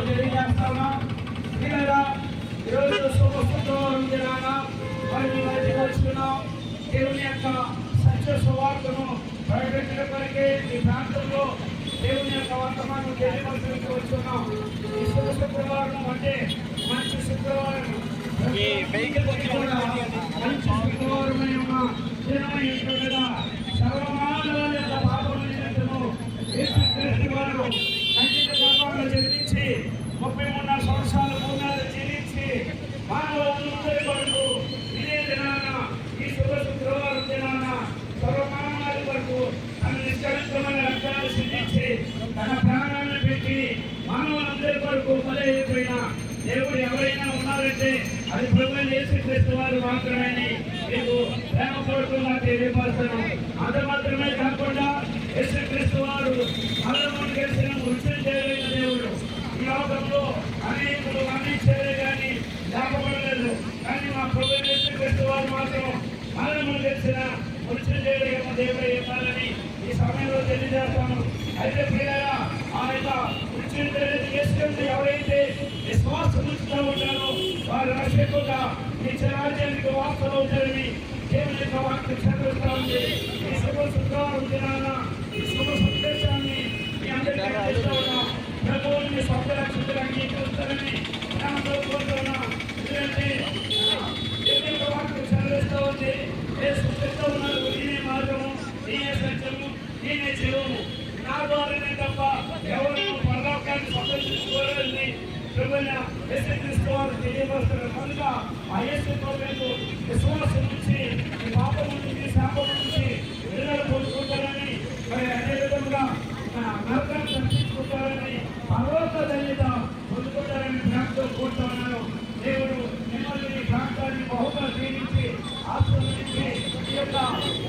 తెలియజేస్తాను. ఇలా ఈరోజు శుభశుక్రవారం దినాన మరి వచ్చుకున్నాం. దేవుని యొక్క సత్య సువార్తను ప్రకటించడం కొరకే ఈ ప్రాంతంలో దేవుని యొక్క వర్తమానం తెలియవలసి వచ్చున్నాం. ఈ శుభశుక్రవారం అంటే మంచి శుక్రవారం, మంచి శుక్రవారమై ఉన్న దినమైనట్టుగా సర్వమానవుల యొక్క పాపములను యేసుక్రీస్తు వారు ఖండిత గర్భంలో జన్మించి 33 సంవత్సరాల పూర్ణాలు జీవించి మానవులందరి కొరకు ఇదే దినాన ఈ శుభ శుక్రవారం దినాన సర్వమానవాళి వరకు తన నిష్కలంకమైన రక్తాన్ని సిద్ధించి తన ప్రాణాలను పెట్టి మానవులందరి కొరకు బలైపోయిన దేవుడు ఎవరైనా ఉన్నారంటే అది ప్రభువైన యేసుక్రీస్తు వారు మాత్రమే మీకు ప్రేమపూర్వకంగా తెలియపరుస్తాను. అంత మాత్రమే కాకుండా యేసుక్రీస్తు వారు మరణమును గెలిచిన మృత్యుంజయుడైన దేవుడు. ఈ లోకంలో అనేకులు మరణించారే కానీ లేకపోలేదు. కానీ మా ప్రభువైన యేసుక్రీస్తు వారు మాత్రం మరణమును గెలిచిన మృత్యుంజయుడైన దేవుడే ఇవ్వాలని ఈ సమయంలో తెలియజేస్తాను. అయితే ప్రియులారా, ఆ యొక్క మృత్యుంజయుడైన యేసుక్రీస్తు ఎవరైతే విశ్వాసం ఉంచుతూ ఉంటారో వారు రక్షకుగా ఈ రాజ్యానికి వాస్తవుతారని దేవుని యొక్క వాక్యం చదువుతా ఉంది. ఈ శుభ శుక్రవారం దినాన ఈ శుభ సందేశాన్ని మీ అందరికీ అందిస్తూ ఉన్నాం. ప్రభువుని స్వంత రక్షకులు అంగీకరిస్తారని కోరుతున్నా. ఎందుకంటే దేవుని యొక్క వాక్యం చదివిస్తూ ఉంది. చెప్తూ ఉన్నారు, నేనే మార్గము, నేనే సత్యము, నేనే జీవము, నా ద్వారానే తప్ప ఎవరు పరలోకాన్ని సందర్శించుకోవాలని ప్రభువైన యేసుక్రీస్తు వారు తెలియపరుస్తున్నారు. కనుక ఆ యేసు ప్రభువుకు విశ్వాసం నుంచి ఈ పాపం నుంచి శాపం నుంచి విడుదల పొందుకుంటారని, మరి అదేవిధంగా నరకాన్ని రక్షించుకుంటారని, పరలోక ధన్యత పొందుకుంటారని ప్రేమతో కోరుతున్నాను. దేవుడు మిమ్మల్ని ఈ ప్రాంతాన్ని బహుగా దీవించి ఆశీర్వదించి ఈ యొక్క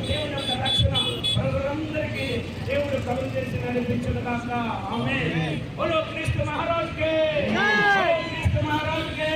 దేవుని యొక్క రక్షణ ప్రజలందరికీ దేవుడు కలుగు చేసి నడిపించదు కాక. ఆమేన్. బోలో క్రీస్తు మహారాజ్ కే, బోలో క్రీస్తు మహారాజ్ కే.